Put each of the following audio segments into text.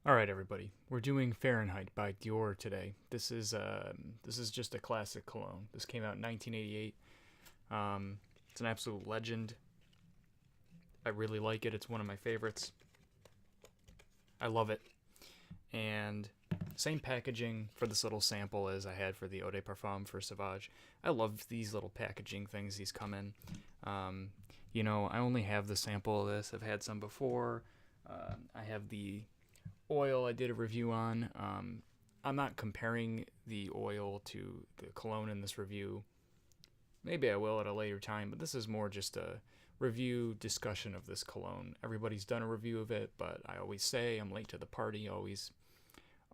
All right, everybody. We're doing Fahrenheit by Dior today. This is just a classic cologne. This came out in 1988. It's an absolute legend. I really like it. It's one of my favorites. I love it. And same packaging for this little sample as I had for the Eau de Parfum for Sauvage. I love these little packaging things these come in. I only have the sample of this. I've had some before. I have the oil I did a review on. I'm not comparing the oil to the cologne in this review. Maybe I will at a later time, but this is more just a review discussion of this cologne. Everybody's done a review of it, but I always say I'm late to the party. Always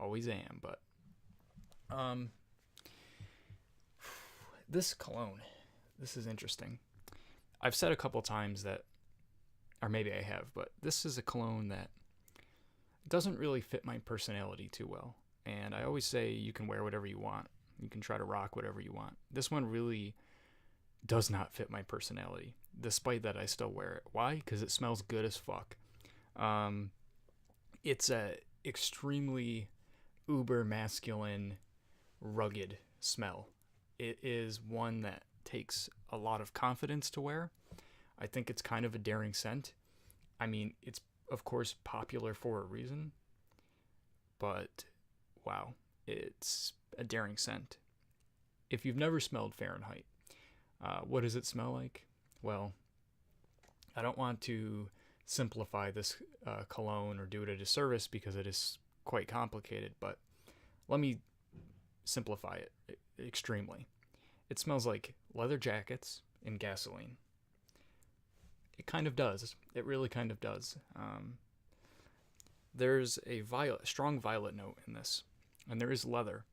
am. But this cologne, this is interesting. I've said a couple times that, or maybe I have, but this is a cologne that doesn't really fit my personality too well. And I always say you can wear whatever you want. You can try to rock whatever you want. This one really does not fit my personality, despite that I still wear it. Why? Because it smells good as fuck. It's a extremely uber masculine, rugged smell. It is one that takes a lot of confidence to wear. I think it's kind of a daring scent. I mean, it's of course popular for a reason, but wow, it's a daring scent. If you've never smelled Fahrenheit, what does it smell like? Well, I don't want to simplify this cologne or do it a disservice because it is quite complicated, but let me simplify it extremely. It smells like leather jackets and gasoline. It kind of does. It really kind of does. There's a strong violet note in this, and there is leather.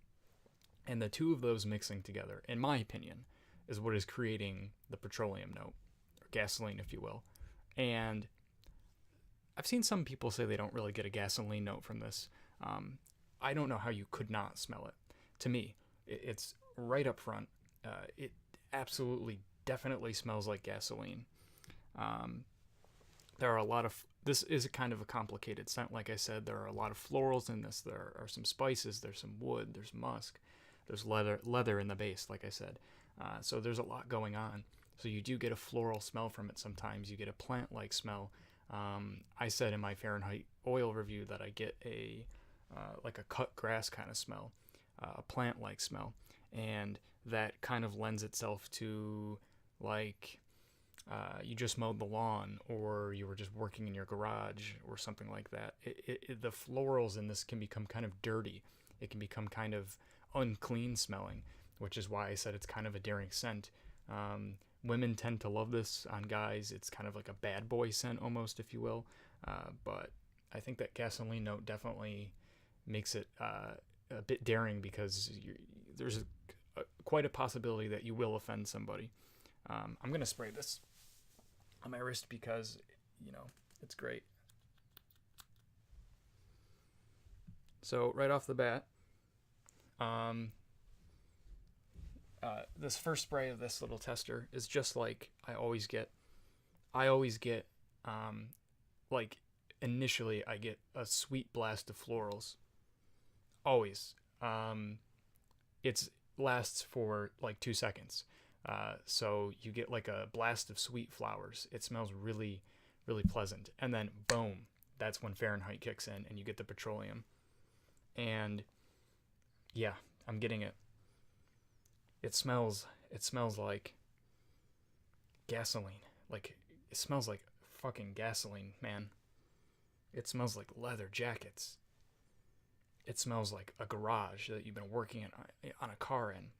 And the two of those mixing together, in my opinion, is what is creating the petroleum note, or gasoline, if you will. And I've seen some people say they don't really get a gasoline note from this. I don't know how you could not smell it. To me, it's right up front. It absolutely, definitely smells like gasoline. There are a lot of, this is a kind of a complicated scent. Like I said, there are a lot of florals in this. There are some spices, there's some wood, there's musk, there's leather in the base, like I said. So there's a lot going on. So you do get a floral smell from it sometimes. You get a plant-like smell. I said in my Fahrenheit oil review that I get like a cut grass kind of smell, a plant-like smell. And that kind of lends itself to like, you just mowed the lawn, or you were just working in your garage, or something like that. The florals in this can become kind of dirty. It can become kind of unclean smelling, which is why I said it's kind of a daring scent. Women tend to love this on guys. It's kind of like a bad boy scent almost, if you will. But I think that gasoline note definitely makes it a bit daring because there's quite a possibility that you will offend somebody. I'm going to spray this on my wrist because, it's great. So right off the bat, this first spray of this little tester is just like I always get. Like initially I get a sweet blast of florals. Always. It lasts for like 2 seconds. So you get like a blast of sweet flowers. It smells really, really pleasant. And then boom, that's when Fahrenheit kicks in and you get the petroleum. And yeah, I'm getting it. It smells like gasoline. Like, it smells like fucking gasoline, man. It smells like leather jackets. It smells like a garage that you've been working on a car in.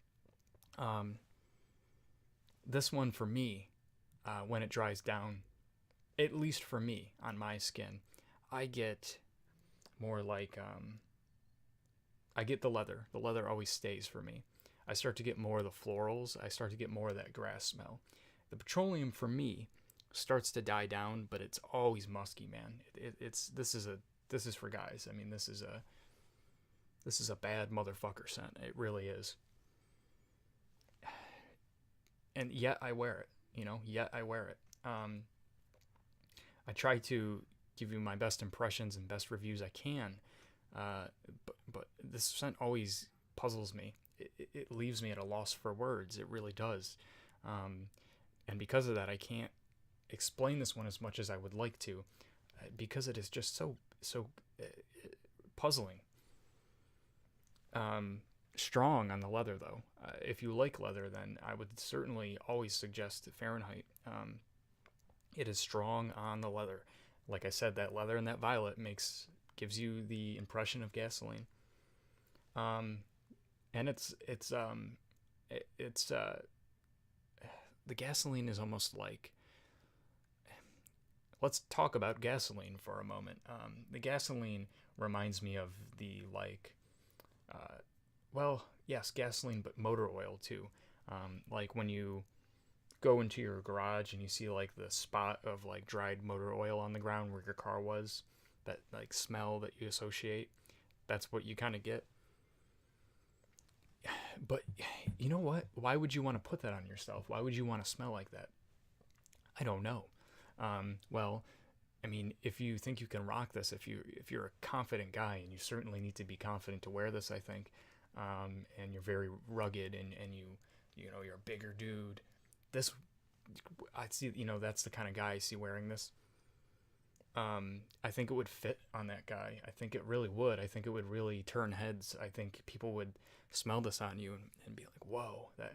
This one for me, when it dries down, at least for me on my skin, I get more like, I get the leather. The leather always stays for me. I start to get more of the florals. I start to get more of that grass smell. The petroleum for me starts to die down, but it's always musky, man. This is for guys. I mean, this is a bad motherfucker scent. It really is. And yet I wear it. Yet I wear it. I try to give you my best impressions and best reviews I can But this scent always puzzles me. It leaves me at a loss for words. It really does. And because of that, I can't explain this one as much as I would like to, because it is just so puzzling. Strong on the leather, though. If you like leather, then I would certainly always suggest Fahrenheit. It is strong on the leather. Like I said, that leather and that violet gives you the impression of gasoline. And the gasoline is almost like, let's talk about gasoline for a moment. The gasoline reminds me of the well, yes, gasoline, but motor oil too. Like when you go into your garage and you see like the spot of like dried motor oil on the ground where your car was, that like smell that you associate, that's what you kind of get. But you know what? Why would you want to put that on yourself? Why would you want to smell like that? I don't know. Well, I mean, if you think you can rock this, if you're a confident guy, and you certainly need to be confident to wear this, I think, and you're very rugged, and you know, you're a bigger dude, this, I'd see, you know, that's the kind of guy I see wearing this. I think it would fit on that guy. I think it really would. I think it would really turn heads. I think people would smell this on you and be like, "Whoa, that,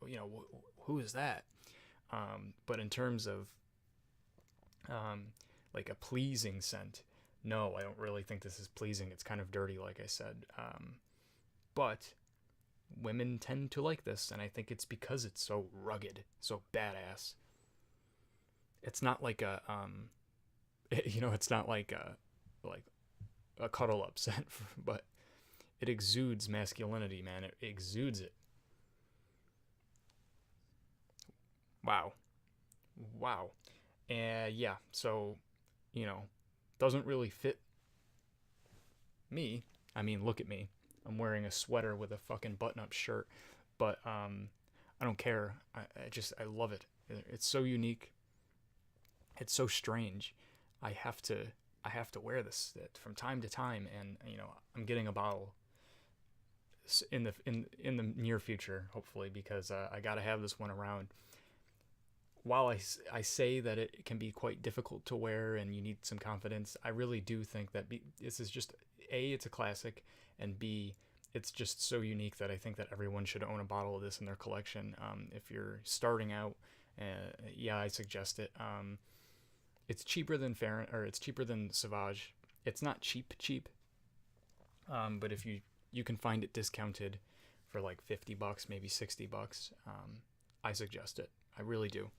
you know, who is that?" But in terms of like a pleasing scent, no, I don't really think this is pleasing. It's kind of dirty, like I said. But women tend to like this, and I think it's because it's so rugged, so badass. It's not like a you know, it's not like a cuddle up scent, but it exudes masculinity, man. It exudes it. Wow. Wow. And yeah, so, you know, doesn't really fit me. I mean, look at me. I'm wearing a sweater with a fucking button-up shirt, but I don't care. I love it. It's so unique. It's so strange. I have to wear this from time to time, and you know, I'm getting a bottle in the near future, hopefully, because I got to have this one around. While I say that it can be quite difficult to wear and you need some confidence, I really do think that this is just, A, it's a classic, and B, it's just so unique that I think that everyone should own a bottle of this in their collection. If you're starting out, yeah, I suggest it. It's cheaper than it's cheaper than Sauvage. It's not cheap, but if you can find it discounted for like $50, maybe $60, I suggest it. I really do.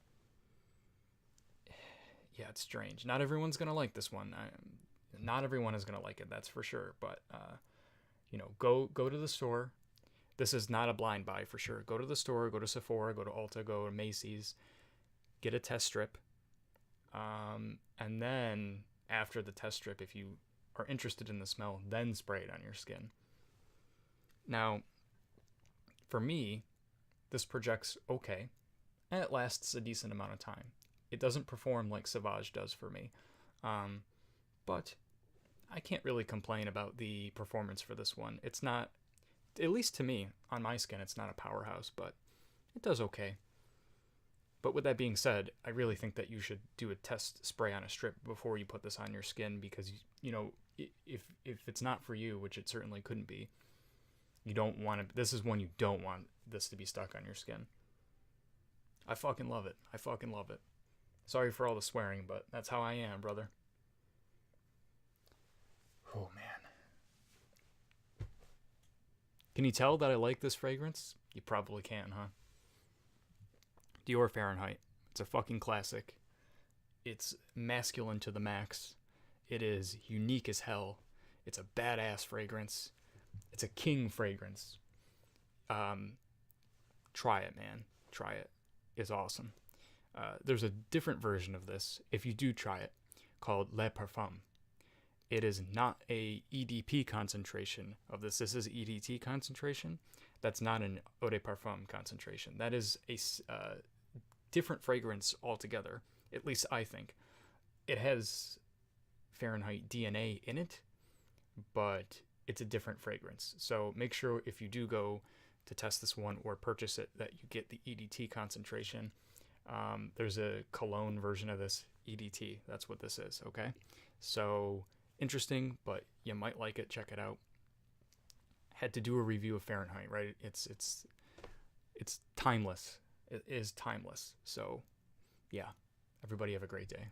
Yeah, it's strange. Not everyone's gonna like this one. Not everyone is gonna like it. That's for sure. But you know, go to the store. This is not a blind buy for sure. Go to the store. Go to Sephora. Go to Ulta. Go to Macy's. Get a test strip. And then after the test strip, if you are interested in the smell, then spray it on your skin. Now, for me, this projects okay, and it lasts a decent amount of time. It doesn't perform like Sauvage does for me, but I can't really complain about the performance for this one. It's not, at least to me, on my skin, it's not a powerhouse, but it does okay. But with that being said, I really think that you should do a test spray on a strip before you put this on your skin, because, you know, if it's not for you, which it certainly couldn't be, you don't want to, this is one you don't want this to be stuck on your skin. I fucking love it. I fucking love it. Sorry for all the swearing, but that's how I am, brother. Oh, man. Can you tell that I like this fragrance? You probably can, huh? Dior Fahrenheit. It's a fucking classic. It's masculine to the max. It is unique as hell. It's a badass fragrance. It's a king fragrance. Try it, man. Try it. It's awesome. There's a different version of this, if you do try it, called Le Parfum. It is not a EDP concentration of this. This is EDT concentration. That's not an Eau de Parfum concentration. That is a different fragrance altogether. At least I think. It has Fahrenheit DNA in it, but it's a different fragrance. So make sure if you do go to test this one or purchase it that you get the EDT concentration. There's a Cologne version of this EDT. That's what this is, okay? So interesting, but you might like it. Check it out. Had to do a review of Fahrenheit, right? It's timeless. It is timeless. So, yeah. Everybody have a great day.